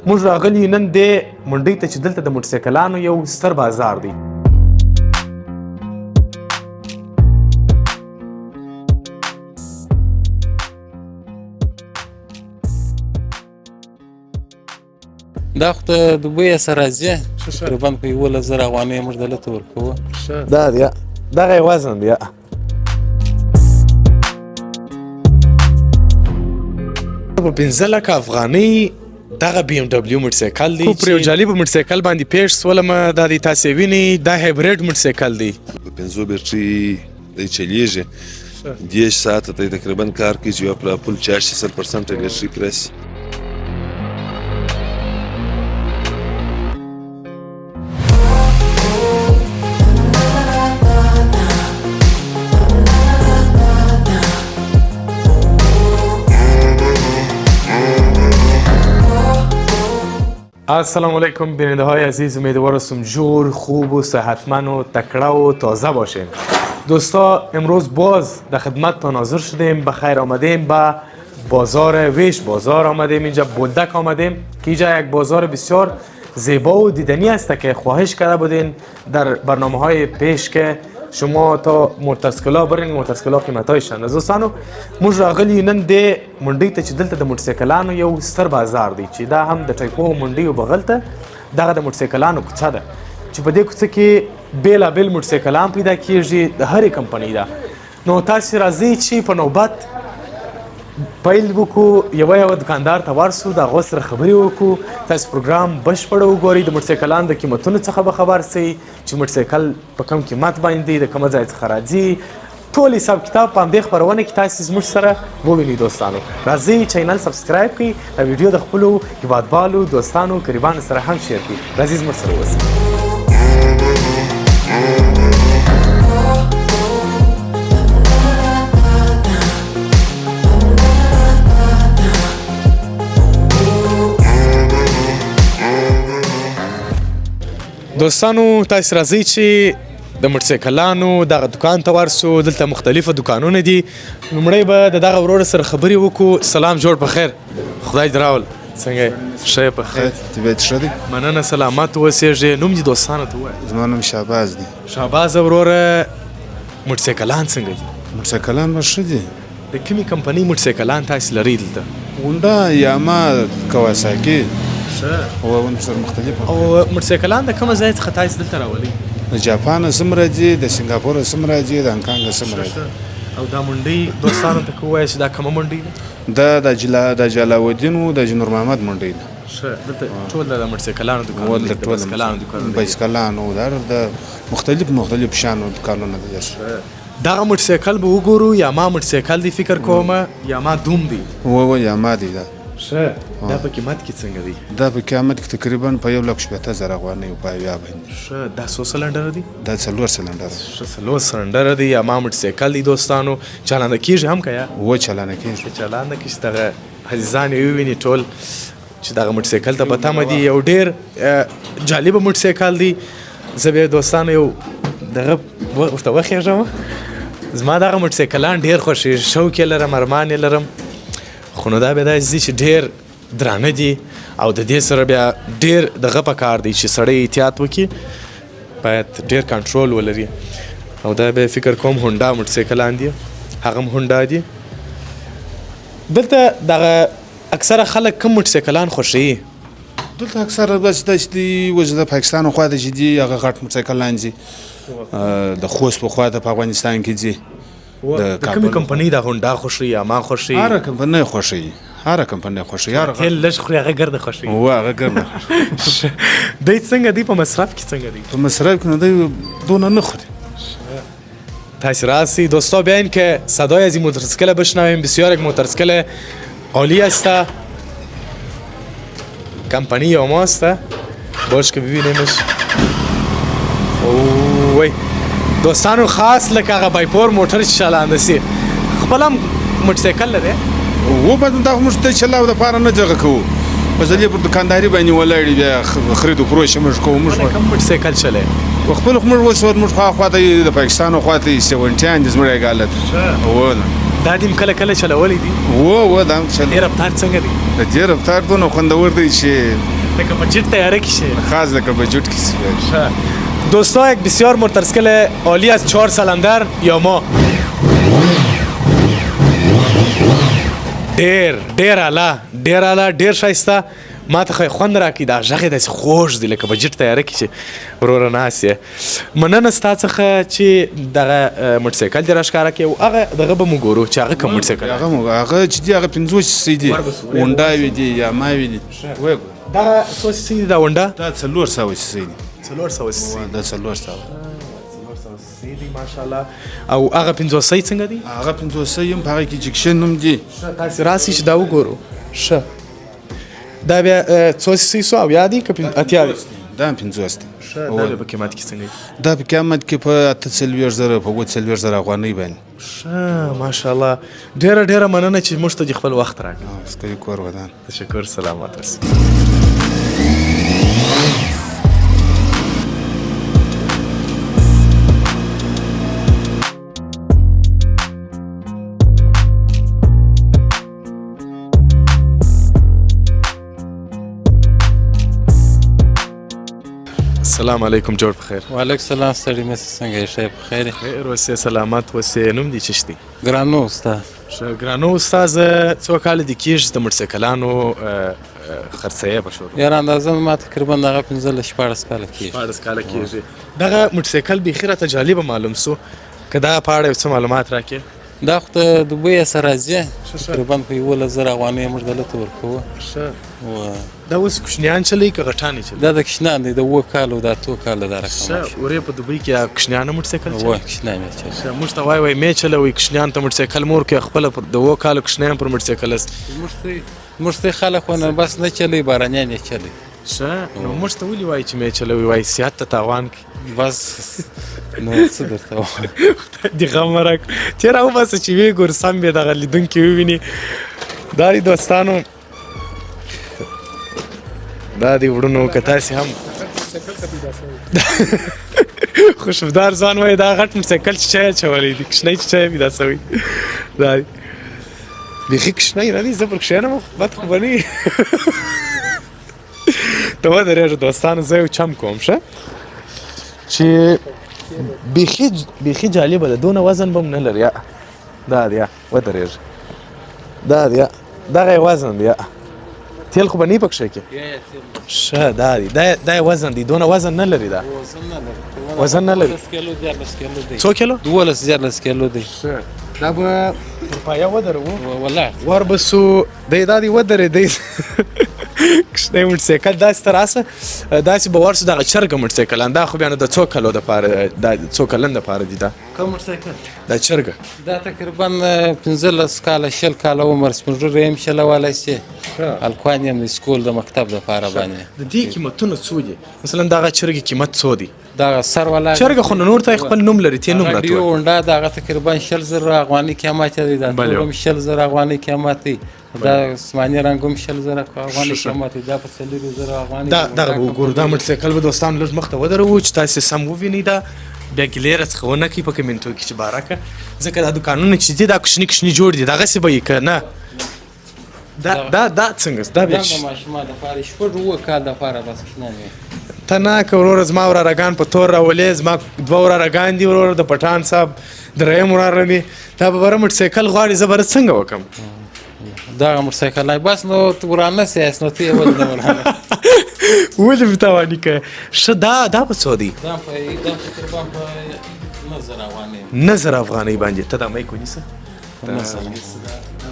موږ راغلي نن دې منډۍ ته چې دلته د موټرسایکلانو یو ستر بازار دی. دا خو د دوبۍ سره راځي تقریبا په 11,000 افغانۍ موږ دلته ورکوو. دا دی دغه یې وزن دی. په 15,00,000 افغانۍ دغه بي ام ډبلیو موټرسایکل دی. پر یو جالب موټرسایکل باندې پیش سولم. دا د تاسو ویني دا هایبرید موټرسایکل دی. بنزو بیټري دی چلیږي 10 ساعته ته تقریبا کار کوي چې په پل 80% الکتریک راسي. السلام علیکم بیننده های عزیز، امیدوارم جور خوب و صحتمند و تکړه و تازه باشین. دوستا امروز باز در خدمتتان حاضر شدیم. بخیر آمدیم به بازار ویش. بازار آمدیم اینجا بولدک آمدیم که اینجا یک بازار بسیار زیبا و دیدنی است که خواهش کرده بودین در برنامه های پیش که شما تا موتورسایکل‌ها برین. موتورسایکل‌ها قیمتایش اندازه دوستانو موږ راغلي نن دې منډۍ ته چې دلته د موټرسایکلانو یو ستر بازار دی چې دا هم د ټایپو منډۍ او بغل ته دغه د موټرسایکلانو کوڅه ده چې په دې کوڅه کې بیلابیل موټرسایکلان پیدا کیږي د هرې کمپنۍ ده. نو تاسې راځئ چې په نوبت پیل وکړو. یو دکاندار ته ورسو د هغو سره خبرې وکړو. تاسې پروګرام بشپړ وګورئ. د موټرسایکلانو د قیمتونو څخه به خبر سئ چې موټرسایکل په کم قیمت باندې د کومه ځای څخه راځي. ټول حساب کتاب په همدې خپرونه کې تاسې زموږ سره ووینئ. دوستانو راځئ چینل سبسکرایب کړئ او ویډیو د خپلو هیوادوالو دوستانو قریبانو سره هم شیر کړئ. راځئ زموږ سره اوسئ. دوستانو تاسو راځئ چې د موټرسایکلانو دغه دکان ته ورسو. دلته مختلفه دکانونه دي. لومړی به د دغه ورور سره خبرې وکړو. سلام جوړ په خیر. خدای دې راول. څنګه یې؟ ښه یې په خیر. طبیعت ښه دی؟ مننه. سلامت اوسېږې. نوم دې دوستانو ته ووایه. زما نوم شهباز دی. شهباز وروره موټرسایکلان څنګه دي؟ موټرسایکلان به ښه دي. د کومې کمپنۍ موټرسایکلان تاسې لرئ دلته؟ هونډا، یاما، کواساکي ښه او ورسره مختلف. او موټرسایکلان د کومه ځای څخه تاسې دلته راولئ؟ د جاپان هم راځي، د سنګاپور هم راځي، د هانګ کانګ هم راځي. او دا منډۍ دوستانو ته که ووایه چې دا کومه منډۍ ده؟ دا د جلاالدین و د نور محمد منډۍ ده. ښه دلته ټول د موټرسایکلانو دکانونه دي. د بایسکلانو دکانونه دي. بایسکلانو د مختلف شانو دکانونه دي. دغه موټرسایکل به وګورو. یاما موټرسایکل دی فکر کومه. یاما دوم دی. یاما دی. دا ښه دا په قیمت کې څنګه دی؟ دا په قیمت کې تقریبا په 1,80,000 افغانۍ په اویا باندې. ښه دا څو سلنډره دی؟ دا 4 سلنډره. ښه 4 سلنډره دی. یاما موټرسایکل دی دوستانو. چالانه کېږي هم که یا؟ چالانه کېږي. چالانه کې چې دغه عزیزان یې وویني ټول چې دغه موټرسایکل ته په تمه دي. یو ډېر جالبه موټرسایکل دی. زه بیا دوستانو یو دغه ورته وخېږم. زما دغه موټرسایکلان ډېر خوښېږي. شوق یې لرم، ارمان یې لرم. خو نو دا بیا داسې دي چې ډېر درانه دي او د دې سره بیا ډېر دغه پکار دی چې سړی احتیاط وکړي. باید ډېر کنټرول ولري. او دا بیا فکر کوم هونډا موټرسایکلان دي. هغه هم هونډا دي. دلته دغه اکثره خلک کوم موټرسایکلان خوښوي؟ دلته اکثره داسې دي وجه د پاکستان خوا ته چې دي هغه غټ موټرسایکلان دي. د خوست په خوا ته په افغانستان کې دي. د کومې کمپنۍ د هونډا خوښوي یا ما خوښوي؟ هره کمپنۍ خوښوي. تیل لږ خوري هغه ګرده خوښوي. هغه ګرده دوی څنګه دی په مصرف کې؟ څنګه دی په مصرف کې؟ دوی دونه نه خوري. تاسو راستی دوستا بیاین که صدای از این موتورسیکل بشنویم. بسیار یک موتورسیکل عالی است. کمپانی یاما است. باش که ببینیمش. اوه دوستانو خاص لکه هغه بایپور موټر چې چلانده سي. خپل هم موټرسایکل لرې؟ بعد دغه موږ ته چلاو دپاره نه دغه کوو. په ځلې پر دکانداري باندې ولاړ بیا خرید و فروش موږ کوو. موږ کوم موټرسایکل چلوئ؟ خپل موږ اوس موږ خواته د پاکستان خواته 70 دي زموږ حالت. دا دې کله کله چلولی دي و دا هم چل دې رفتار څنګه دی د دې رفتار دونه خوندور دی چې لکه په جیت تیاره کې شه خاص لکه به جوت کسی دوستا یک بسیار مترسکل عالی از 4 سلندر یاما ډیر اعلی ډیر شایسته ما ته خو خوند راکړي دا غږ یې داسې خوږ دی لکه په جیټ تیاره کې چې وروره ناست یې مننه ستا څخه چې دغه موټرسایکل دې راښکاره کړې او هغه دغه به مو ګورو چې هغه کوم موټرسایکل هغه چې دی هغه 50 سي دي هونډاوي دي یاماوي دي وایي دغه څو سي دي دا هونډا دا 400 سي دي 400 سي دا 400 سي دي ماشاءالله او هغه 500 سي څنګه دي هغه 500 هم په هغه کې جکشن هم دي تاسو راسي چې دا وګورو ښه دا بیا څو سي سو او یادي که اتیا دي دا 50 دي دا په قیمت کې څنګه دا په قیمت کې په 300,000 په 300,000 افغانۍ باندې ښه ماشاءالله ډیره مننه چې موږ ته خپل وخت راکړ سکري کور ودان تشکر سلامت اوسئ السلام علیکم جوړ په خیر وعلیکم السلام ستړي مې څنګه یې ښه په خیر خیر اوسې سلامت اوسې نوم دې څه دی ګرانو استاد ښه ګرانو استاد څو کال دي کېږي د موټرسایکلانو خرڅیه په شروع یاره اندازه ما تقریبا دغه 15-14 کاله کېږي 14 کاله کېږي دغه موټرسایکل بیخي راته جالبه معلوم سو که دا په اړه یو څه معلومات راکړې دا خو د دوبۍ سره راځي تقریبا په 11,000 افغانۍ موږ دلته ورکوو دا اوس کوچنیان چلی که غټانې چلی دا د کشنان دی د 7 کالو دا 2 کاله دا رقم ورې په دوبۍ کې کوچنیانه موټرسایکل وای کشنان یې چلی موږ ته وای مې چلوي کوچنیان ته موټرسایکل مور کې خپل د 7 کالو کوچنیان پر موټرسایکل است موږ ته خلک ونه بس نه چلی بارانیان یې چلی ښه نو موږ ته ولي وای چې مې چلوي وای صحت ته تاوان بس نو څه درته وایم د غم راک چې راوباسه چې وی ګور سم به دغه لیدونکي وویني دا دی دوستانو دا دی وړونو که تاسې هم خوشبدار ځوان وایي دا غټ موټرسایکل چې چا یې اچولی دي کوچنی چې چا یې پیدا سوی دا دی بیخي کوچنی نه دي زه پر کښېنم بد خو به نه وي ته ودرېږه دوستانو زه یو چم کوم ښه چې بیخي جالبه ده دونه وزن به هم نه لري دا دی ودرېږه دا دی دغه یې وزن دی تیل خو به نه پکښې کې ښه دا دی دا یې وزن دی دونه وزن نه لري دا وزن نه لري څو کیلو 12-14 کیلو دی دا به پر پایه ودرو والله وربسو دی دا دی ودرېدی کوچنی موټرسایکل داسې ته راسه داسې به ورسو دغه چرګه موټرسایکلان دا خو بیا نو د څو کلو دپاره دا څو کلن دپاره دي دا کوم موټرسایکل دا چرګه دا تقریبا 15 کاله 20 کاله عمر سپینږیری هم چلولی سي هلکان یې هم د سکول د مکتب دپاره باندې د دې قیمتونه څو دي مثلا دغه چرګې قیمت څو دی دغه سر ولا چرګه خو نور ته خپل نوم لري تی نوم راته هونډا دغه تقریبا 60,000 افغانۍ قیمت دی دا ټول 60,000 افغانۍ قیمت دی دا اسماني رنګ هم 60,000 افغانۍ قیمت دی دا په 40,000 افغانۍ دا وګور دا موټرسایکل به دوستان لږ مخ ته ودرو چې تاسې سم ووینئ دا بیا ګیلې راڅخه ونه کړئ په کمنټو کې چې بارکه ځکه دا دوکانونه چې دي دا کوچني جوړ دي دغسې به یې که نه دا څنګه دا بیا د ماشومان دپاره 7 کال دپاره بس کوچنیان وي ته نه که وروره زما ورارګان په تور راولې زما 2 ورارګان دي وروره د پټان صاحب دریم وراره مې دا به بره موټرسایکل غواړي زه به څنګه وکړم دغه موټرسایکل نه بس نو ورانه سیاست نو ته یې ولې نه ورانه ولې مې تاواني که ښه دا به څو دی دا تقریبا په 9,000 افغانۍ 9,000 افغانۍ باندې ته دا مایک ونیسه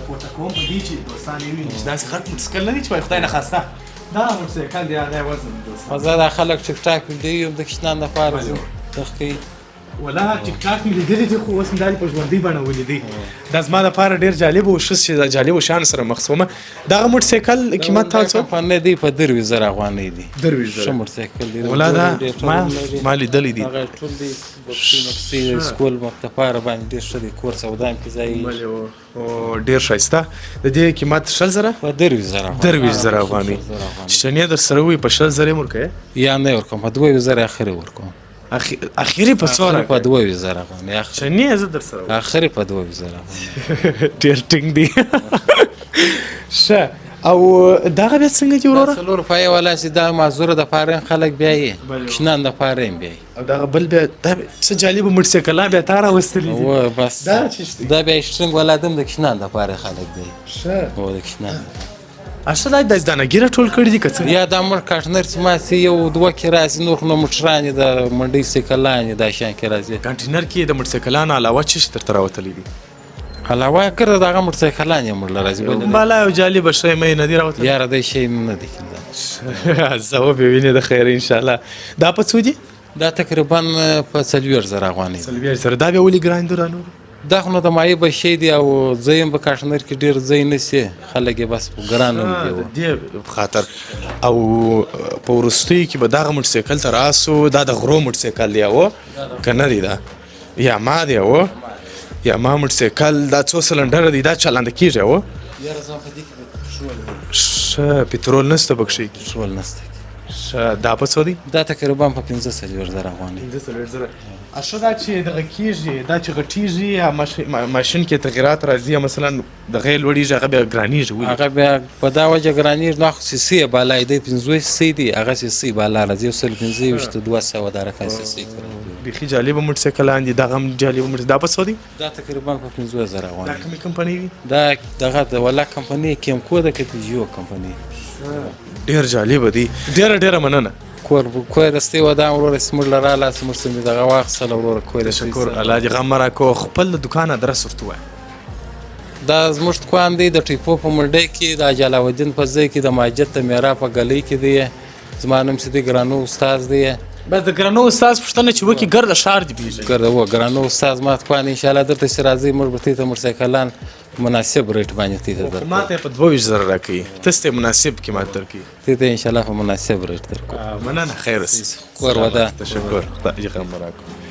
پورته کوم په دې چې دوستان یې ویني چې داسې غټ موټرسایکل نه دی چې وایي خدای نخواسته دا موټرسایکل دی دا وزن دوستان زه دا خلک ټیک ټاک ویډیو د کوچنیانو دپاره تخکوي ولا ټیک ټاک مې لیدلی دي خو اوس مې دا په ژوندۍ بڼه ولیدی دا زما دپاره ډېر جالب و ښه چې جالبو شیانو سره مخ شومه دغه موټرسایکل قیمت تا څو کمپنۍ دی په 23,000 افغانۍ دی 23,000 ښه موټرسایکل دی ولا دا ما لیدلی دي هغه ټول دی بکسي سکول مکتب لپاره باندې ډېر ښه دی کور سودا هم کې ځایي او ډېر ښایسته د دې قیمت 60,000 په 23,000 افغانۍ چې چنې در سره وي په 60,000 یې ورکوې یا نه ورکوم په 2,000 اخرې ورکوم اخیری په څو په راکړې 2000 افغانۍ چنې زه در سره وم. اخري په 2000 افغانۍ ډېر ټینګ دی ښه او دغه بیا څنګه دي وروره 4 روپۍ والا چې دا معذوره د پاره خلک بیا یې کشنان د پاره بیا او دغه بل بیا دا څه جالبه موټرسایکلان بیا تا راوستلي دي و بس دا څه دي دا بیا شټرنګ والا دم د کشنان د پاره خلک دی ښه و د کشنان اصل دا دانګیره ټول کړی دي که څه یا دا مړ کارټنر چې ما سي یو دوه کې راځي نور نو موټران د منډي سایکلان دا شان کې راځي کانټینر کې د موټرسایکلانو علاوه څه شي درته راوتلی دي علاوه کړه دغه موټرسایکلان یې مړ راځي بل بالا یو جالبه شی مې نه دی راوتلی یاره دا شی نه دی کېدای زه وبوینې د خیر انشاءالله دا په څو دي دا تقریبا په 40,000 افغانۍ څلوېښت سره دا بیا ولې ګران دي رانور دا خو نو د مایع به شی دی او زه یم په کارټنر کې ډېر ځای نه سي خلک یې بس په ګران نوم کوي دې خاطر او په وروستیو کې به دغه موټرسایکل ته راسو دا د غرو موټرسایکل دی او که نه دی دا یا ما دی او یا ما موټرسایکل دا څو سلنډره دی دا چلانده کېږي او یاره زما په دې کې ښه پټرول نشته پکښې پټرول نشته ښه دا په څو دی دا تقریبا په 15,000 افغانۍ 15,000 اشو دا چې دغه کېږي دا چې غټېږي یا ماشین کې تغیرات راځي یا مثلا دغه یې لوړېږي هغه بیا ګرانېږي ولې هغه بیا په دا وجه ګرانېږي نو خو سي یې بالا دی 15 سي دی هغه سي بالا راځي 115 200 دا رقم سي بیخي جالبه موټرسایکلان دي دغه هم جالبه موټر دا په څو دی دا تقریبا په 15,000 دا افغانۍ کومې کمپنۍ دي دا دغه د ولا کمپنۍ کیمکو د کتیجو کمپنۍ ډېر جالبه دي ډېره مننه کور دستي ودان ورور سمړ لراله سمړ سمې دغه واخصل ورور کور شکر الله دې غم راکو خپل دکان ادرس ورته وای دا زموږ دکان دی د ټیپو په منډۍ کې د جلاالدین په ځای کې د ماجد د میرا په ګلۍ کې دی زما نوم چې دی ګرانو استاد دی بس د ګرانو استاد پوښتنه چې وکړي ګرده ښار دې پېژني ګرانو استاد ما دکان انشاءالله درته چې راځئ موږ به ته موټرسایکلان مناسب ریټ باندې ته درکړو ما ته په 22,000 راکوي تاسو ته مناسب قیمت درکوي ته انشاءالله په مناسب ریټ درکړو مننه خیر اوسې کور ودا تشکر خدای دې غم راکړي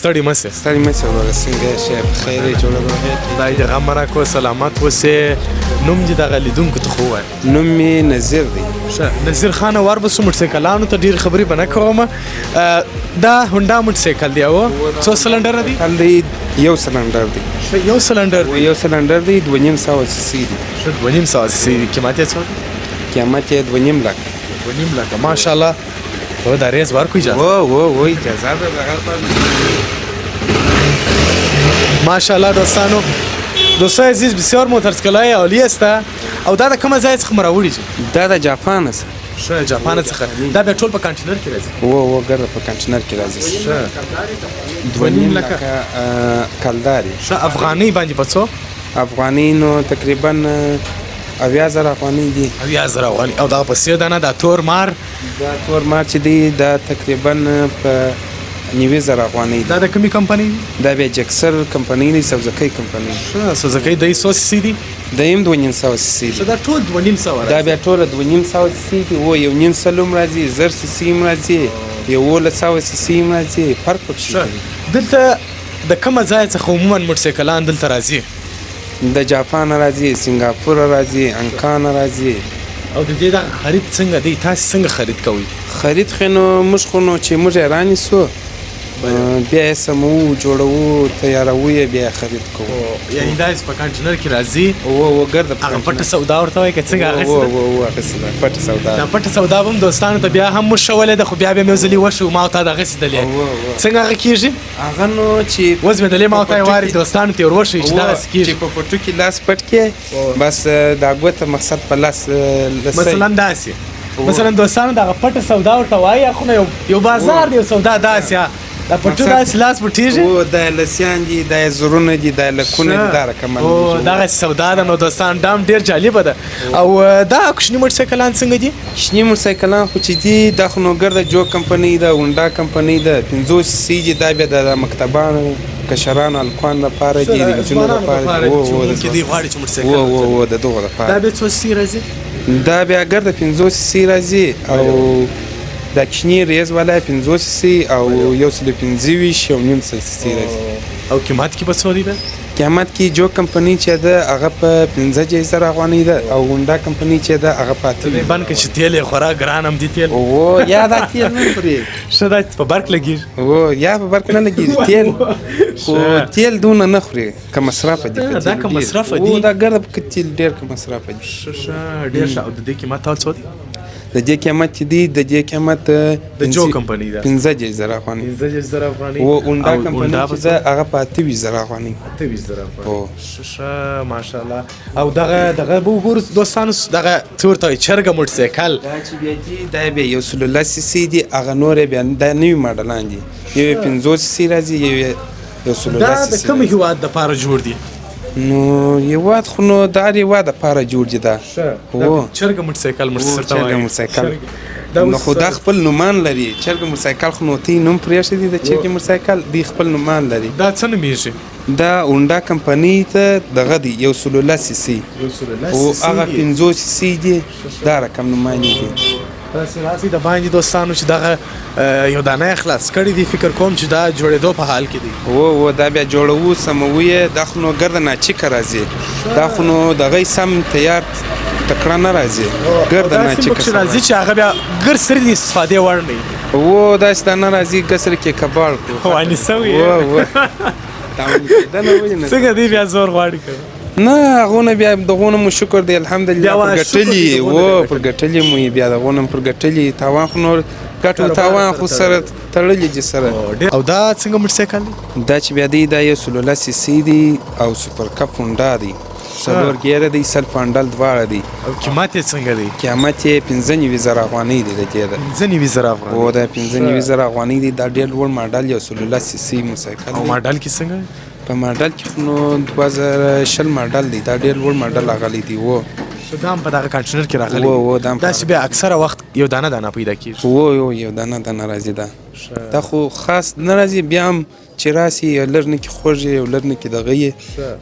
ستړي مه سئ ستړي مه سئ وروره څنګه یې شی په خیر یې جوړه ده خدای دې غم راکړو سلامت اوسې نوم دې دغه لیدونکو ته خو ووایه نوم مې نظیر دی ښه نظیر خانه وربسو موټرسایکلانو ته ډېرې خبرې به نه کوم دا هونډا موټرسایکل دی او څو سلنډره دی کال دی یو سلنډر دی یو سلنډر دی یو سلنډر دی 2.5 سي دی ښه 2.5 سي قیمت یې څو دی قیمت یې 2.5 لکه 2.5 لکه ماشاءالله تو دا ریس ورکو اجازه و اجازه ده ماشاءالله دوستان عزیز بسیار موتورسیکل‌های عالی است او دا د کومه ځای څخه مراوړي دا د جاپان است ښه جاپان څخه دا به ټول په کانټینر کې راځي و ګرده په کانټینر کې راځي ښه 2.5 لکه کلداري ښه افغانۍ باندې په څو افغانۍ نو تقریبا 80,000 افغانۍ دي 80,000 افغانۍ او دا په سیر دانه دا تور مار دا تور مار چې دی دا تقریبا په 90,000 افغانۍ دا د کومې کمپنۍ دا بیا جکسر کمپنۍ دی سوزوکی کمپنۍ ښه سوزوکی د 100 سي دي د یم 2.5 سي ښه دا ټول 2.5 دا بیا ټوله 2.5 سي دي او یو نیم سلوم راځي 1000 سي هم راځي یو 1100 سي هم راځي فرق پکې دلته د کومه ځای څخه عموما موټرسایکلان دلته راځي د جاپان راځي سنگاپور راځي انکان راځي او د دې د خرید څنګه دی تاسو څنګه خرید کوئ خرید خنو موږ خو نو چې موږ ایرانی سو بیا یې سمو جوړو تیاروو یې بیا خرید کوو یعنې دا په کانټینر کې راځي و ګرده هغه پټه سودا ورته وایي که څنګه اخیستې ده پټه سودا دا پټه سودا به هم دوستانو ته بیا هم موږ ښولې ده خو بیا به مې یو ځلې وښو ما او تا د اخیستلې څنګه هغه کېږي هغه نو چې وزمېدلې ما او تا یې وارې دوستانو ته یې ور وښوي چې دغسې کېږي چې په پټو کې لاس پټ کې بس دا ګوته مقصد په لاس مثلا داسې مثلا دوستانو دغه پټه سودا ورته وایي خو نه یو بازار دی یو سودا داسې دا پټو داسې لاس پټېږي او دا لسیان دي دا زرونه دي دا لکونه دي دا رقمونه او دغسې سودا ده نو دوستان دا هم ډېر جالبه ده او دا کوچني موټرسایکلان څنګه دي کوچني موټرسایکلان خو چې دي دا خو نو ګرده جو کمپنۍ ده هونډا کمپنۍ ده 50 سي دي دا بیا د مکتبانو کشرانو هلکانو لپاره دي د نجونو لپاره دي غواړي چې موټرسایکل د دغو دا لپاره بیا څو سي راځي دا بیا ګرده 50 سي راځي او دا کوچني ریز والا 50 سي او 125 او نیم سي راځي او قیمت کې به څو دي قیمت کې جو کمپنی چې ده هغه په 15,000 افغانۍ ده او هونډا کمپنی چې ده هغه په 8,000 بن کې چې تیل یې خورا ګران هم دي تیل او یا دا تیل نه خوري ښه دا په برق لګېږي او یا په برق نه لګېږي تیل خو تیل دونه نه خوري که مصرفه دي دا که مصرفه دي او دا ګرده پکې تیل ډېر که مصرفه دي ښه ډېر ښه او د دې قیمت څو دي د دې قیمت چې دی د دې قیمت د جو کمپنی ده 15,000 افغانۍ 15,000 افغانۍ او هونډا کمپنی چې ده هغه په 28,000 افغانۍ 28,000 افغانۍ ښه ماشاءالله او دغه به وګورو دوستانو دغه څه ورته وایي چرګه موټرسایکل دا چې بیا دي دا بیا 110 سی سی دي هغه نور بیا دا نوي ماډلان دي یو 50 سی راځي یو 110 دا د کوم هیواد دپاره جوړ دي نو هیواد خو نو دا هر هیواد دپاره جوړ دي دا چرګه موټرسایکل چرګه موټرسایکل نو خو دا خپل نومان لري چرګه موټرسایکل خو نو تی نوم پرېښی دی د چرګې موټرسایکل دی خپل نومان لري دا څه نومیږي دا هونډا کمپنی ته دغه دی 110 سی سی او هغه 50 سی سی دي دا رقم نومانی دي راسي د باندې دوستانو چې دغه یو دانه خلاص کړی دی فکر کوم چې دا جوړېدو په حال کې دی او دا بیا جوړو سموي دا خو نو ګرده ناچیکه راځي دا خو نو دغه سم تیار تکړه نه راځي ګرده ناچیکه راځي چې هغه بیا ګر سره د استفادې وړ نه او دا ستانه راځي ګسر کې کباړ خو اني سوي څنګه دی بیا زور غواړي نه هغونه بیا دغونه مو شکر دی الحمدلله پر ګټلي و پر ګټلي مو بیا دغونه پر ګټلي تاوان خو نور ګټو تاوان خو سره تړلي دي سره او دا څنګه موټرسایکل دی دا چې بیا دی دا 116 سی سی دی او سوپر کپ هونډا دی څلور ګیره دی سلف هانډل دواړه دی او قیمت یې څنګه دی قیمت یې 15,000 افغانۍ دی د دې ده 15,000 افغانۍ او دا 15,000 افغانۍ دی دا ډېر لوړ ماډل 116 سی سی موټرسایکل او ماډل کې څنګه په ماډل کې نو 2020 ماډل دی دا ډېر لوړ ماډل راغلی دی و دا هم په دغه کنټینر کې راغلی و دا چې بیا اکثره وخت یو دانه پیدا کېږي و یو دانه راځي دا خو خاص نه راځي بیا هم چې راسي یو لږ نه کې خوږ یو لږ نه کې دغه یې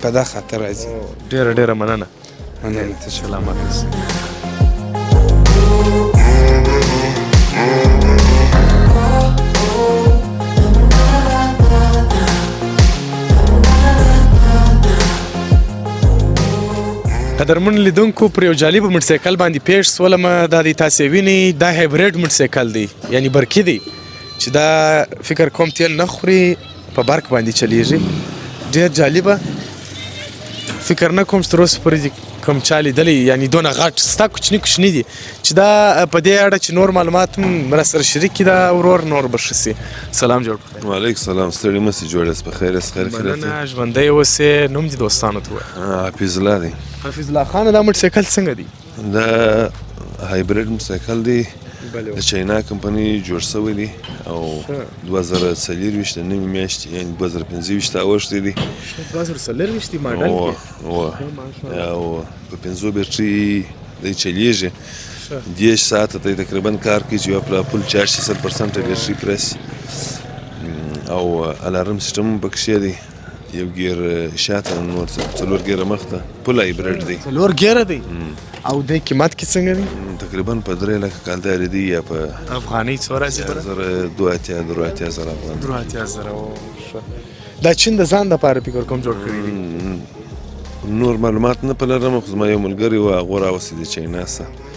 په دا خاطر راځي ډېره مننه ته سلامت اوسئ قدرمن لیدونکو پر یو جالب موټرسایکل باندې پیښ سولم دا د تاسو ویني دا هایبرید موټرسایکل دی یعنی برقی دی چې دا فکر کوم تیل نه خوري په برق باندې چلیږي ډېر جالبه فکر نه کوم چې تر اوسه پورې کوم چا لیدلی یعنی دونه غټ ستا کوچني دي چې دا په دې اړه چې نور معلومات هم راسره شریک کړي دا ورور نور به ښه سي سلام جوړ کړئ وعلیکم سلام ستړي مه سئ جوړ یاست په خیر یاست خیر خیریت مننه ژوندی اوسې نوم دې دوستانو ته ووایه حفیظ الله دی حفیظ الله خانه دا موټرسایکل څنګه دی دا هایبرید موټرسایکل دی د چاینا کمپنی جوړ شوی دی او 2024 د نوې میاشتې یعنی 2025 ته اوښتی دی 2024 دی ماډل کې او په 15 بیټري دی چلیږي 10 ساعته ته تقریبا کار کوي چې په پل 40% بیټري پرس او الارم سیستم پکې دی یو ګیر شاته نور څلور ګیره مخته پل هایبرید دی څلور ګیره دی او د قیمت کې څنګه دی تقریبا په 3 لک کال دی یا په افغاني څو راځي زر 2,000 افغاني 2,000 دا چین د ځان لپاره فکر کوم جوړ کړی دی نور معلومات نه پلرم خو زما یو ملګری و هغه راوستي د چاینا څخه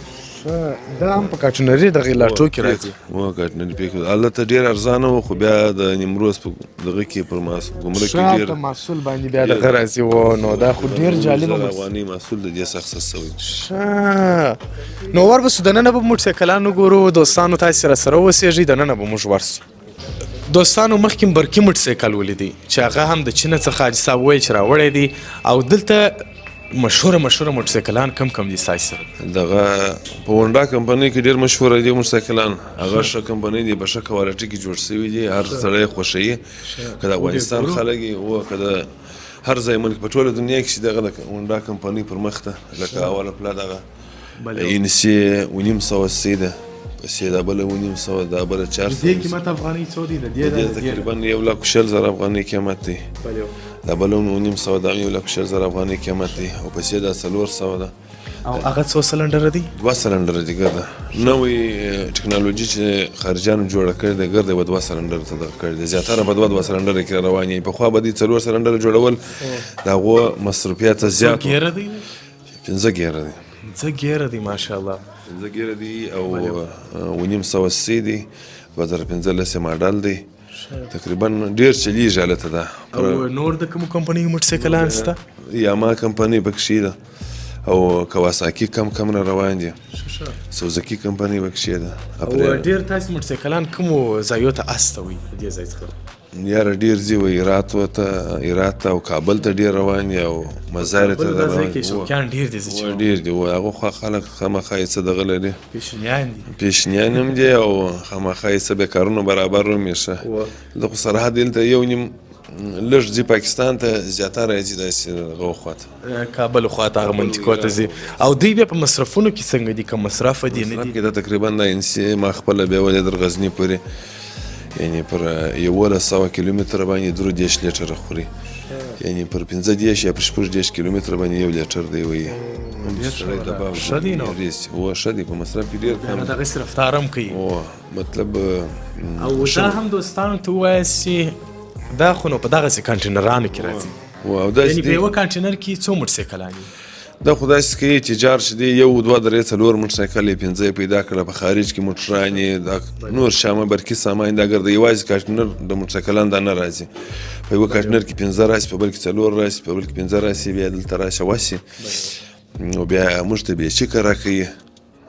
دا هم په کاټنري دغه لاټو کې راځي و کاټنري پیک البته ډیر ارزانه و خو بیا د نیمروز په دغه کې پر ګمرک کې ډیر محصول باندې بیا دغه راځي و نو دا خو ډیر جالب افغاني محصول د دې څخه سوي نو ورپسې دننه به موټرسایکلانو ګورو دوستانو تاسو سره اوسېږئ دننه به موږ ورسو دوستانو مخکې برقي موټرسایکل ولیدی چې هغه هم د چین څخه حاجي صاحب ویل چې راوړی دی او دلته مشهوره موټرسایکلان کم دي ستاسو سره دغه په هونډا کمپنۍ کې ډېر مشهوره دي موټرسایکلان هغه ښه کمپنۍ دي په ښه کوالټي کې جوړ شوي دي هر سړی یې خوښوي که د افغانستان خلک او که د هر ځای ملک په ټوله دنیا کې چې دغه د هونډا کمپنۍ پر مخ ته لکه اوله پله دغه NC 900 ده پسې دا بله 9,500 دا بله 400 دې قیمت افغاني څو دی د دې تقریبا 1,40,000 افغاني قیمت دی دا بله 9,500 دا 1,40,000 افغاني قیمت دی او پسې دا 400 ده او هغه څو سلنډره دي 2 سلنډره دي ګرده نوې ټکنالوژي چې خارجیانو جوړه کړې ده ګرده به 2 سلنډره ته دغه کړې ده زیاتره به 2 سلنډره کې روانې پخوا به دې 4 سلنډره جوړول د هغو مصروفیات زیات ګیره دی 15 ګیره دي 15 ګیره دي ماشاءالله 15 ګیره دي او 9,500 دي 2015 ماډل دی تقریبا ډیر چلیږي هلته ده او نور د کومو کمپنیو موټرسایکلان شته یاما کمپنۍ پکښې ده او کواساکي کم را روان دي سوزوکي کمپنۍ پکښې ده او ډیر تاسو موټرسایکلان کومو ځایو ته استوي دې ځای څخه یاره ډیر ځي و هرات ته او کابل ته ډیر روان دي او مزار ته روان دي شوقیان ډیر دي چې ډیر دي هغه خو خلک خامخا یې څه دغه لري پیشنیان هم دي او خامخا یې څه به کارونه برابر رومي ښه د خو سرحد دلته یو نیم لږ ځي پاکستان ته زیاتره ځي داسې هغه خواته کابل خواته هغه منطقو ته ځي او دوی بیا په مصرفونو کې څنګه دي که مصرف دي نه دي دا تقریبا دا انسي ما خپله بیولې در غزني پورې یعنی پر 100 کیلومتره باندې 3 لیټره خوري یعنی پر 15 یا پر 14 کیلومتره باندې 1 لیټر دی وي ښه دی نو ښه دی په مصرف کې ډېر کم دغه صرف رفتار هم کوي مطلب او دا هم دوستانو ته ووایه چې دا خو نو په دغسې کانټینرانو کې راځي یعنې په یوه کانټینر کې څو موټرسایکلان دي دا خو داسې کوي چې جار چې دی 1 2 3 4 موټرسایکل یې 15 پیدا کړه په خارج کې موټران یې نور شامه برقي سامان دا ګرده یوازې کانټینر د موټرسایکلان دا نه راځي په یوه کانټینر کې 15 راسي په بل کې 4 راسي په بل کې 15 راسي بیا دلته راسي واسي او بیا موږ ته بیا چیکه راکوي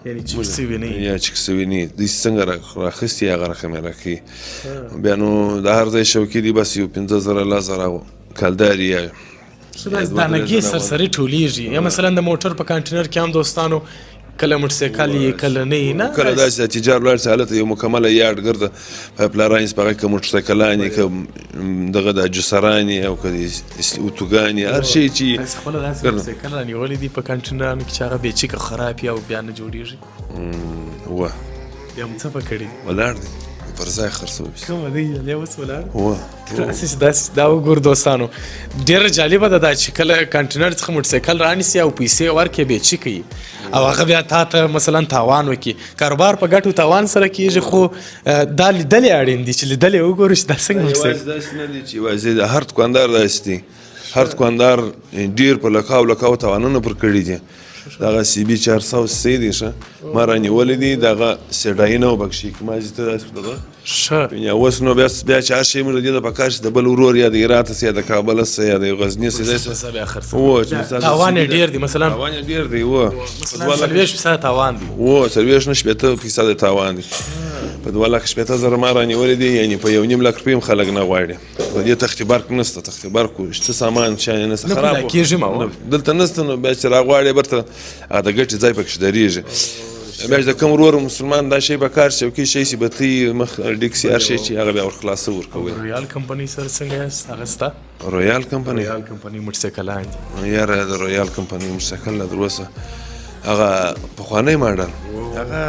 یعنې چیک سوي نه یا چیک سوي نه دوی څنګه راخیستي هغه رقم یې راکوي بیا نو د هر ځای شوکي دي بس یو 15,000 لس کالداري یا دانګي سرسري ټولیږي یا مثلا د موټر په کانټینر کې هم دوستانو کله موټرسایکل یې کله نه کله داسې تجار ولاړ سي هلته یو مکمله یارډ ګرده پایپلاینز په هغه کې موټرسایکلان یې که دغه د جسران یې او که اوتوګان یې هر شی چې خپله داسې موټرسایکل رانیولی دي په کانټینرانو کې چې هغه بې چیکه خراب یا او بیا نه جوړېږي بیا مو څه په کړي ولاړ دی پر ځای خرڅوي کومه دی یا اوس ولاړ دا وګور دوستانو ډېره جالبه ده دا چې کله کانټینر څخه موټرسایکل رانیسي او پیسې ورکړي بې چیکه یي او هغه بیا تا ته مثلا تاوان وکړي کاروبار په ګټو تاوان سره کېږي خو دا لیدلې اړین دي چې لیدلې وګورو چې دا څنګه موټرسایکل داسې نه دي چې یوازې د هر دوکاندار داسې دي هر دوکاندار ډېر په لکاو تاوانونه پر کړي دي دغه CB 400 دی ښه ما رانیولې دي دغه سیډاینه وبکشي که ما زه ته داسې دغه ښه یا اوس نو بیا چې هر شی موږ د دې د پکار چې د بل ورور یا د هرات سه یا د کابل سه یا د غزني سه تاوان یې ډېر دی مثلا تاوان یې ډېر دی 40% تاوان دی 40% تاوان دی په 2,80,000 ما رانیولې دي یعنې په 1.5 لک روپۍ هم خلک نه غواړي په دې تختې برق نشته تختې برق شته سامان شیان نشته خراب دلته نشته نو بیا چې راغواړې برته هغه د ګټې ځای پکښې درېږي بیا چې د کوم ورور مسلمان دا شی به کار شي او کې شی چې بتۍ مخ ډیکسي هر شی چې هغه بیا ورخلاصه ورکوي رویال کمپنۍ سره څنګه یاست هغه سته رویال کمپنۍ موټرسایکلان دي یاره د رویال کمپنۍ موټرسایکل نه در اوسه هغه پخوانی ماډل هغه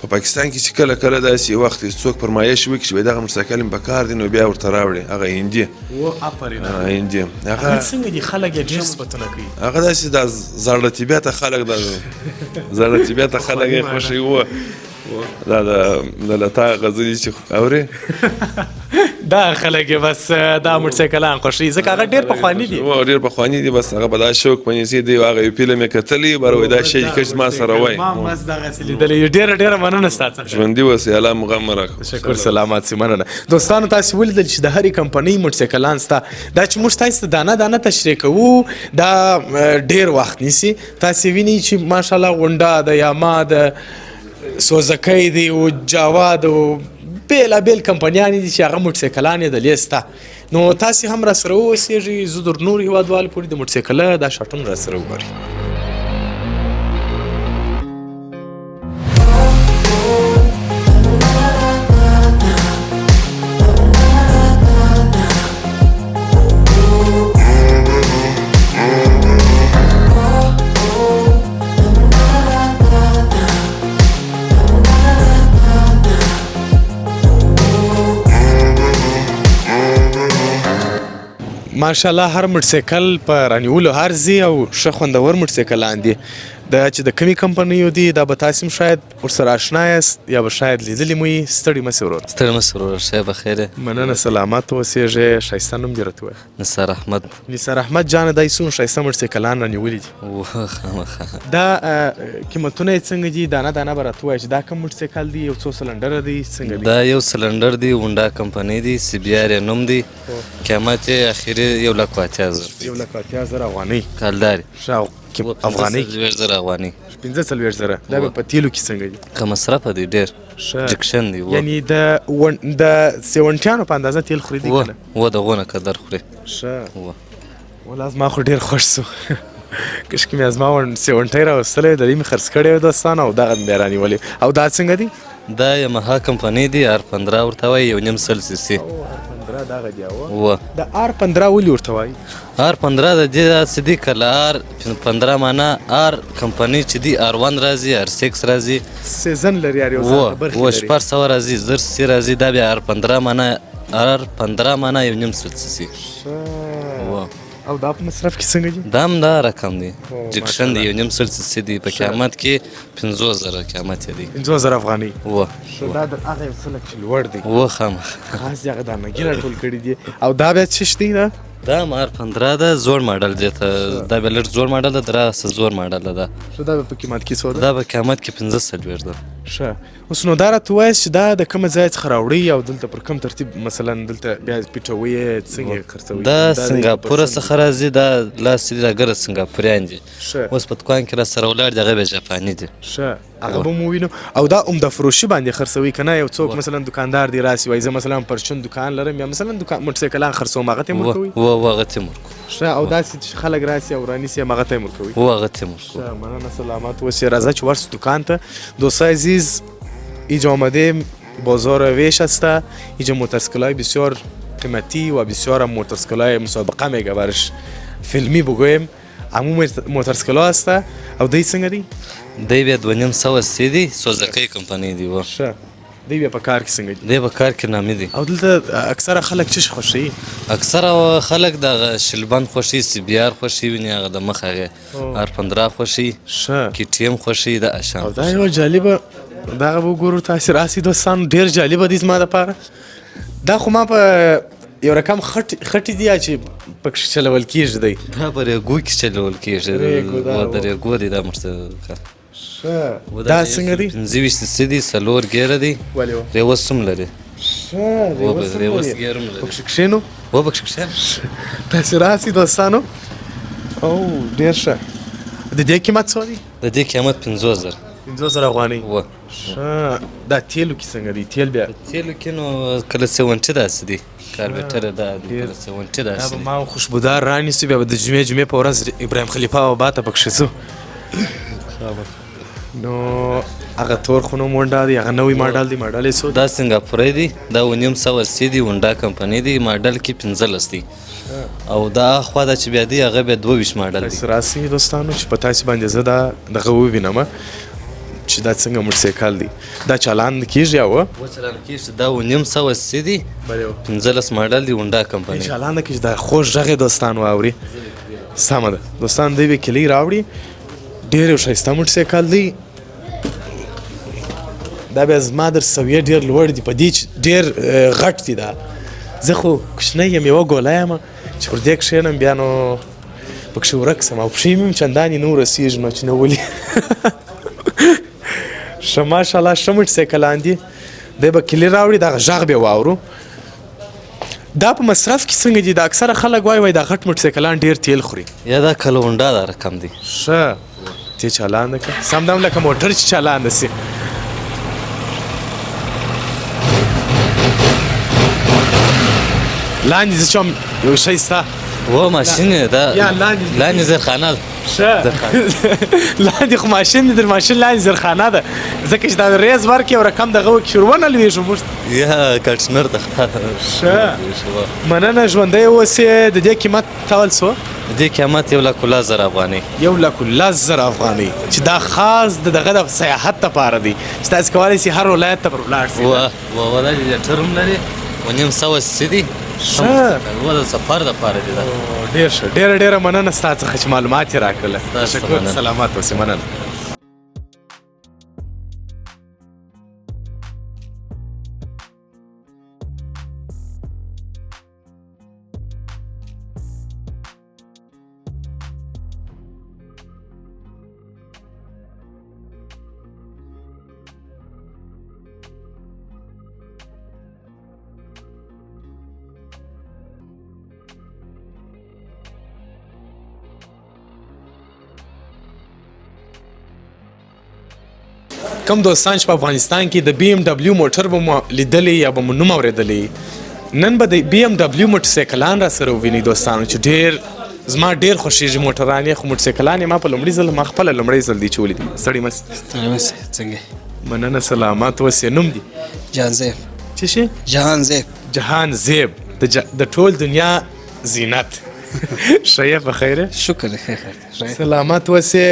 په پاکستان کې چې کله داسې وخت څوک فرمایش وکړي چې دغه موټرسایکل مې پکار دی نو بیا ورته راوړي هغه هندي هندي هغه څنګه دي خلک یې ډېر صفتونه کوي هغه داسې د زړه طبیعته خلک د زړه طبیعته خلک یې خوښوي وه دا د لتا غزلي چې اورې دا خلک بس دا موټرسایکلان خوښوي ځکه هغه ډېر پخواني دي ډېر پخواني دي بس هغه په دا شوق باندې دی هغه یو فلم یې کتلی بروي دا شی چې زما سره وای ما مس دغسې لیدلی ډېره مننه ستا څخه ژوندي اوسئ الله مو غم مه راکړه تشکر سلامات سي مننه دوستانو تاسې ولیدل چې د هرې کمپنۍ موټرسایکلان سته دا چې موږ تاسې ته دانه تشریح کوو دا ډېر وخت نیسي تاسې وینئ چې ماشاءالله غونډه د یاما د سوزکی دی او جاوا د بیلابیل کمپنیانې دي چې هغه موټرسایکلان یې دلې سته نو تاسې هم راسره واوسېږئ زه در نورو هېوادوالو پورې د موټرسایکله دا شاټونه راسره وګورئ ماشاءالله هر موټرسایکل په رانیولو ارزي او ښه خوندور موټرسایکلان دي. دا چې د کمې کمپنیو دي دا به تاسو هم شاید ورسره اشنا یاست یا به شاید لیدلي مو وي. ستړي مه سئ وروره. ستړی مه سه وروره، ښه بخیر یې. مننه، سلامت اوسېږئ. ښایسته نوم دې راته ووایه. نثار احمد. نثار احمد جانه دا یې څومره ښایسته موټرسایکلان رانیولي دي. خامخا. دا قیمتونه یې څنګه دي؟ دانه دانه به راته ووایه چې دا کوم موټرسایکل دی، یو څو سلنډره دی، څنګه دی؟ دا یو سلنډر دی، هونډا کمپنۍ دی، سی بي ار یې نوم دی. قیمت یې اخري 1,80,000 دی. 1,80,000 افغانۍ. کالداري. افغانۍ 15,000 افغانۍ. 15,000. دا به په تیلو کې څنګه دي؟ که مصرفه دی ډېر جکشن دی. یعنی د سیونټیانو په اندازه تیل خوري دی کنه؟ و د غونه قدر خوري. ښه. ولا زما خو ډېر خوښ سو. کشکې مې زما سیونټی راوستلی، د دې مې خرڅ کړی و دوستانو او دغه مې رانیولې. او دا څنګه دي؟ دا یمها کمپنۍ دی، R15 ورته وایي، 1.5 cc. دغه دی. او د R15 ولې ورته وایي؟ R15 د دې داسې دي که له R15 معنا R کمپنۍ چې دي R1 راځي، R6 راځي، سیزن لري، هر یو ځای برخې لري. 600 راځي، 1000 راځي. دا بیا R15 معنا R15 معنا 1.5 cc. او دا په مصرف کې څنګه دي؟ دا هم دا رقم دی، جکشن دی، 1.5 cc دی. په قیمت کې 15,000 قیمت یې دی. 15,000 افغانۍ. دا د هغه یو څه لږ چې لوړ دی. خامخا. خاص دي هغه دانګي راټول کړي دي. او دا بیا څه شی دی؟ دا هم R15 ده، زوړ ماډل دی. دا بیا لږ زوړ ماډل ده، دراسه زوړ ماډل ده. دا په قیمت کې څو ده؟ دا په قیمت کې 15,000 ده. ښه. اوس نو دا راته ووایاست چې دا د کومه ځای څخه راوړئ او دلته پر کوم ترتیب مثلا دلته بیا پیټوئ یې، څنګه یې خرڅوئ؟ دا سنګاپوره څخه راځي، دا لاس دي، دا ګره سنګاپوریان دي. اوس په دوکان کې راسره ولاړ دي، هغه بیا جاپاني دي. ښه. هغه به مو وینو. او دا عمده فروشي باندې خرڅوئ که نه؟ یو څوک مثلا دکاندار دی راسي وایي زه مثلا پرچون دکان لرم یا مثلا موټرسایکلان خرڅوم، هغه ته یې ورکوئ؟ هغه ته یې ورکوو. ښه. او داسې چې خلک راسي او رانیسي هغه ته یې ورکوئ؟ هغه ته یې ورکوو. ښه. مننه، سلامت اوسې. راځه چې ورسو دکان ته. دوستای عزیز، اینجا آمدیم بازار ویش است. اینجا موتورسیکل‌های بسیار قیمتی و بسیار هم موتورسیکل‌های مسابقه میگه برش فیلمی بگویم. همون موتورسیکل‌ها هست. او دی څنګه دی؟ دی بیا 2.5 cc دی، سوزاکی کمپنۍ دی. ښه. دی بیا په کار کې څنګه دی؟ دی په کار کې نامي دی. او دلته اکثره خلک څه شي خوښوي؟ اکثره خلک د شلبند خوښي، سی بي ار خوښي، ویني هغه د مخ هغې R15 خوښي، ښه. KTM خوښي، د اشان. او دا یو جالبه دغه به وګورو تاسې راسي دوستانو، ډېر جالبه دی زما دپاره. دا خو ما په یو رقم خټې دي چې پکې چلول کېږي دی. دا په ریګو کې چلول کېږي، د ریګو دی دا موټرسایکل. ښه. دا څنګه دی؟ 25 cc دی، 4 ګیره دی، ریوس هم لري. ښه. ریوس ګیر هم لري. پکې کښېنو؟ پکې کښېنه. تاسې راسي دوستانو. او ډېر ښه. د دې قیمت څو دی؟ د دې قیمت 15,000. 15,000 افغانۍ. ښه. دا تیلو کې څنګه دی؟ تیل بیا تیلو کې نو کله 70 داسې دی، کاربیټر دا دی، کله 70 داسې دی. دی. ما خوشبودار رانیسو، بیا به د جمعې په ورځ ابراهیم خلیفه بابا ته پکښې ځو. نو هغه تور خو نوم هونډا دی، هغه نوی ماډل دی. ماډل یې څو دی؟ دا سنګاپوري دی، دا 1.5 cc دی، هونډا کمپنۍ دی، ماډل کې 15 دی. او دا خوا دا چې بیا دی هغه بیا 22 ماډل دی. تاسې راسئ دوستانو چې په تاسې باندې زه دا دغه ووینم چې دا څنګه موټرسایکل دی. دا چالان کېږي؟ او چالان کېږي. دا 1.5 cc دی، 15 ماډل دی، هونډا کمپنۍ. چالان کېږي. دا خوږ غږ یې دوستانو اوري. سمه ده دوستان، دی به کلی راوړي. ډېر یو ښایسته موټرسایکل دی. دا بیا زما در سویې ډېر لوړ دی، په دې چې ډېر غټ دی. دا زه خو کوچنی یم، یوه ګوله یم چې پر دې کښېنم بیا نو پکښې ورک سم، او پښې مې هم چندانې نه ورسېږي نو چې نه ولي. ښه. ماشاءالله ښه موټرسایکلان دي. دی به کلي راوړي، دغه غږ به یې واورو. دا په مصرف کې څنګه دي؟ دا اکثره خلک وایي دا غټ موټرسایکلان ډېر تیل خوري. یا دا کله هونډا دا رقم دی. ښه. ته چالان ده که سم دم لکه موټر چې چالان سي. لاندې زه چوم یو شی سته. و ماشین دا لاندې زرخانه ده. ښه. لاندې خو ماشین دی، در ماشین لاندې زرخانه ده، ځکه چې دا ریز ورکړي یو رقم دغه وکړي شروع نه لوېږو موږ. یا کټنر ده. ښه. مننه، ژوندی اوسې. د دې قیمت تول څو؟ د دې قیمت 1,10,000 افغانۍ. 1,10,000 افغانۍ، چې دا خاص د دغه د سیاحت لپاره دی چې تاسې کولی شئ هر ولایت ته پر ولاړ شئ. و دا جنریټر هم لري، 1.5 cc دی، و د سفر دپاره دي دا ډېر ښه ډېره مننه ستا څخه چې معلومات یې راکړله ستاسو تشکر مننه. سلامات اوسې مننه کم دوستان چې په افغانستان کې د بی ام ډبلیو موټر به مو لیدلی یا به مو نوم اورېدلی نن به د بی ام ډبلیو موټرسایکلان را سره ووینئ دوستانو چې ډېر زما ډېر خوښېږي موټران یې خو موټرسایکلان یې ما په لومړي ځل ما خپله لومړی ځل دی چې ولیدي ستړي مست څنګه مننه سلامات اوسې نوم دی جهان زیب څه شي جهان زیب جهان زیب د ټول دنیا زینت ښه یې په خیره شکر خیر سلامت اوسې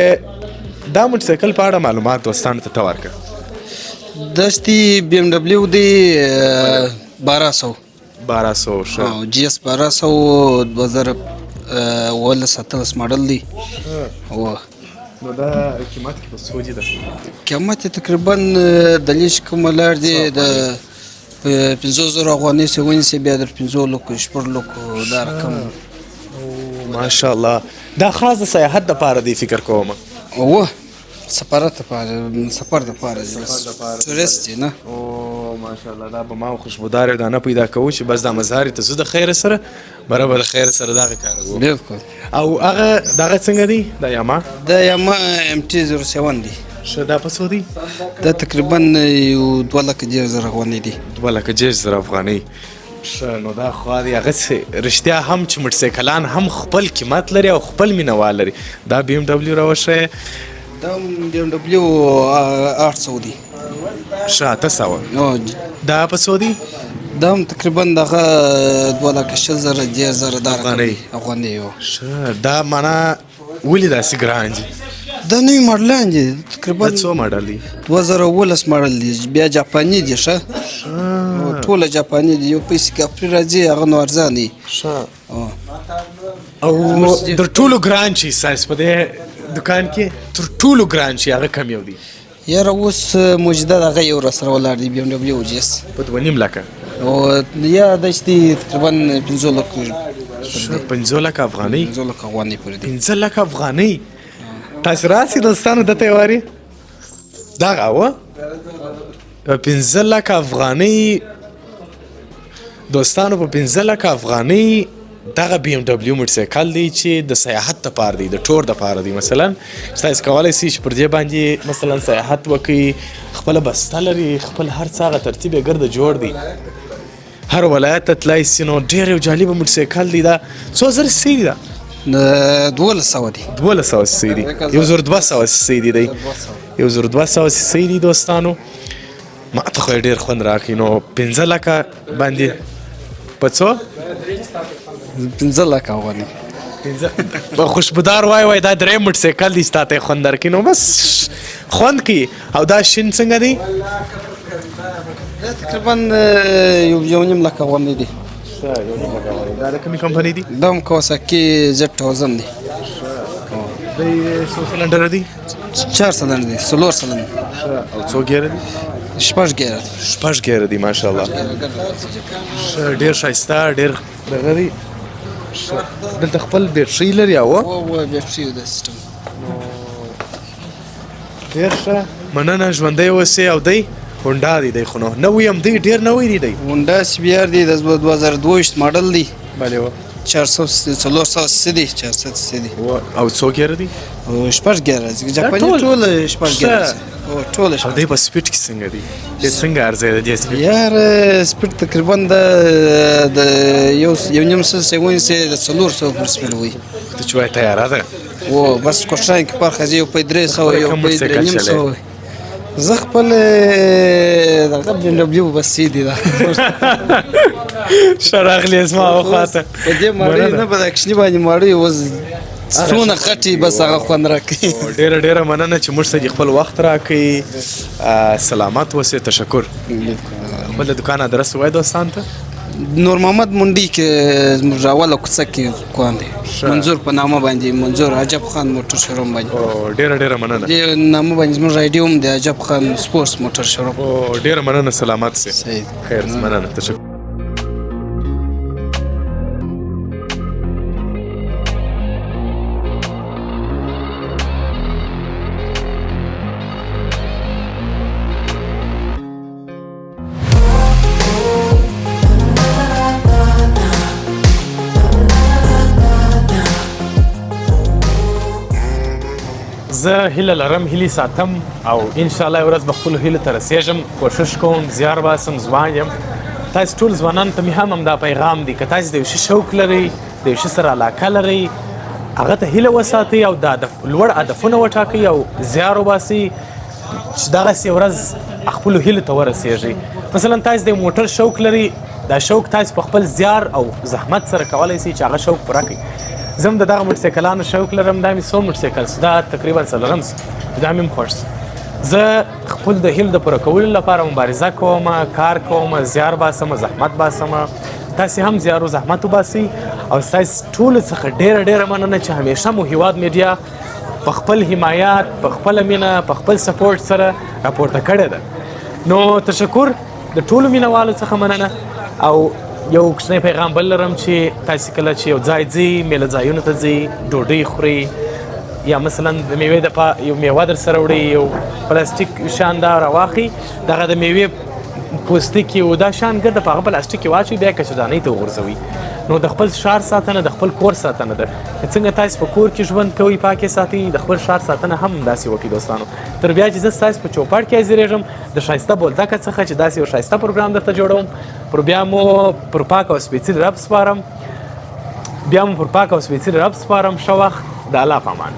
دا موټرسایکل په اړه معلومات دوستانو ته ورکړه دشتي بی ام ډبلیو دی 1200 ښه او جی اس 1200 2017 ماډل دی او نو دا قیمت کې په څو دي ده قیمت یې تقریبا د لیش کوم لار دی د 50,000 افغانۍ سه ونیسي بیا در 5 لکو شپږ لکو دا رقم ماشاءالله دا خاص د سیاحت دپاره دی فکر کوم اوه سفر دپاره تورست نه او ماشاءالله دا به ما خوشبودار دا نه پیدا کوو چې بس دا مزارې ته زه د خیر سره برابر د خیر سره دغه کار کوو بالکل او هغه دغه څنګه دی دا یاما دا یاما ام ټي 07 دی ښه دا په څو دی دا تقریبا یو 2,10,000 افغانۍ دی 2,10,000 افغانۍ ښه نو دا خو دی هغسې رښتیا هم چې موټرسایکلان هم خپل قیمت لري او خپل مینهوال لري دا بی ام ډبلیو راوښیه دا بی ام ډبلیو 800 دی ښه 800 دا په څو دی دا هم تقریبا دغه 2,10,000 دا افغانۍ ښه دا معنا ولې داسې ګران دي دا نوی ماډلان دي تقریبا څو ماډل دي 2019 ماډل دی بیا جاپاني دي ښه ټوله جاپاني دي یو پیسې کاپري راځي هغه نو ارزان دی او در ټولو ګران چې سایز په دې دکان کې تر ټولو ګران چې هغه کم یو دی یاره اوس موجوده دغه یو را سره ولاړ دی بی ام ډبلیو جی اس په 2.5 لکه او یا دشتي تقریبا 5 لکو 5 لکه افغانۍ 5 لکه افغانۍ پورې دی 5 لکه افغانۍ تاسو راسئ دوستانو دته یې واري دغه و 15 لکه افغانۍ دوستانو په 15 لکه افغانۍ دغه بی ام ډبلیو موټرسایکل دی چې د سیاحت دپاره دی د ټور دپاره دی مثلا چې تاسو کولی شئ چې پر دې باندې مثلا سیاحت وکړئ خپله بسته لري خپل هر څه هغه ترتیب یې ګرده جوړ دی هر ولایت ته تلای سي نو ډېر یو جالبه موټرسایکل دی دا څو زره سي دی دا 1200 دی 1200 سي دی 1200 سي دی 1200 سي دی دوستانو ما ته خو ډېر خوند راکړي نو 15 لکه باندې په څو 15 لکه افغانۍ خوشبودار وای دا درې موټرسایکل دی ستا ته خوند درکړي نو بس خوند کوي او دا شین څنګه دی دا تقریبا یو نیم لکه افغانۍ دی دا د کومې کمپنۍ دی دا هم کواساکي Z1000 دی دی څو سلنډر دی 4 سلنډر دی 4 سلنډر او څو ګیره دی 6 ګیره دی 6 ګیره دی ماشاءالله ډېر ښایسته ډېر دغه دی دلته خپل بیټرۍ لري او بیټرۍ د سیسټم ډېر ښه مننه ژوندی اوسې او دی هونډا دی خو نو نوی هم دی ډېر نوی دی هونډا سی بي ار دی د 2022 ماډل دی بله 400 سي دی 400 سي دی او څو ګیره دی او 6 ګیره دی جاپاني ټول 6 ګیره او ټول او دی په سپیډ کې څنګه دی د څنګه ارزه دی سپیډ یار سپیډ تقریبا د یو نیم سیونی سي د 400 پر سپیډ وي ته چوي تیار ده او بس کوشش کې پر خزي په 300 یو په 300 زه خپل دغه بی ام ډبلیو بس سي دی دا شراغلی اسما او خاطر په دې ماړی نه په اکشنی باندې ماړی وز څونه خټي بس هغه خوند راکړي ډېره مننه چې موږ ته خپل وخت راکړي سلامت اوسې تشکر خپل د دکان ادرس وای دوستان ته نور محمد منډي کې زموږ راوله کوڅه کې کوان دی منظور په نامه باندې منظور عجب خان موټر شوروم باندې ډیره مننه دې نامه باندې زموږ رادیو هم دی عجب خان سپورټس موټر شوروم ډیره مننه سلامت سي صحیح خیر مننه تشکر زه هیله لرم هیلې ساتم او ان شاء الله یو ورځ به خپلو هیلو ته رسېږم کوشش کوم زیار باسم ځوان یم تاسې ټول ځوانانو ته مې هم همدا پیغام دی که تاسې د یو شي شوق لرئ د یو شي سره علاقه لرئ هغه ته هیله وساتئ او د لوړ هدفونه وټاکئ او زیار وباسئ چې دغسې یو ورځ خپلو هیلو ته ورسېږئ مثلا تاسې د یو موټر شوق لرئ دا شوق تاسې په خپل زیار او زحمت سره کولی شئ چې هغه شوق پوره کړئ زه هم د دغه موټرسایکلانو شوق لرم دا مې څو موټرسایکل سو دا تقریبا څلورم سو دا مې هم خوښ سو زه خپل د هیلو د پوره کولو لپاره مبارزه کوم کار کوم زیار باسم زحمت باسم تاسې هم زیار و زحمت وباسئ او ستاسې ټولو څخه ډیره مننه چې همیشه مو هیواد میډیا په خپل حمایت په خپله مینه په خپل سپورټ سره راپورته کړې ده نو تشکر د ټولو مینهوالو څخه مننه او یو کوچنی پیغام بل لرم چې تاسې کله چې یو ځای ځئ میله ځایونو ته ځئ ډوډۍ خورئ یا مثلا د میوې یو میوه در سره وړئ یو پلاستیک شان دا راواخلئ دغه د میوې پوستکي او دا شان ګرده په هغه پلاستیک کې واچوئ بیا کچردانۍ ته وغورځوئ نو د خپل ښار ساتنه د خپل کور ساتنه ده که څنګه تاسې په کور کې ژوند کوئ پاکې ساتئ د خپل ښار ساتنه هم داسې وکړئ دوستانو تر بیا چې زه ستاسې په چوپړ کې حاضرېږم د ښایسته بولدکه څخه چې داسې یو ښایسته پروګرام درته جوړوم پر بیا مو پر پاک او سپېڅلي رب سپارم ښه وخت د الله په امان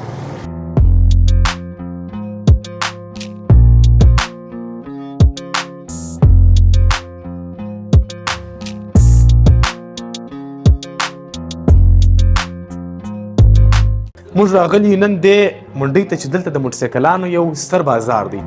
موږ راغلي نن دې منډۍ ته چې دلته د موټرسایکلانو یو ستر بازار دی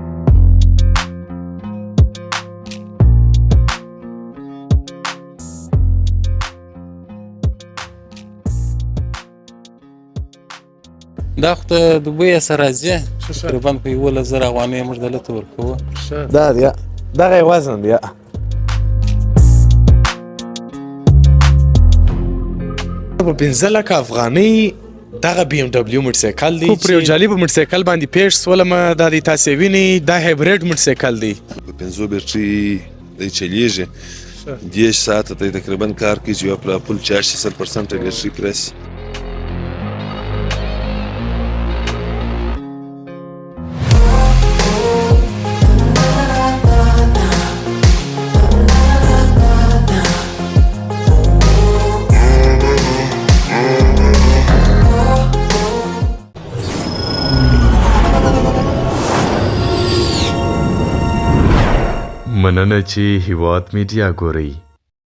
دا خو ته دوبۍ سره راځي تقریبا په 11,000 افغانۍ موږ دلته ورکوو دا دی دغه یې وزن دی په 15,00,000 افغانۍ دغه بي ام ډبلیو موټرسایکل دی پر یو جالبه موټرسایکل باندې پیش سولم دا د تاسې وینئ دا هایبریډ موټرسایکل دی په 5 بیټري دی چلیږي 10 ساعته دی تقریبا کار کوي چې یو پل 40% بیټري پرس مننه چې هیواد میډیا ګورئ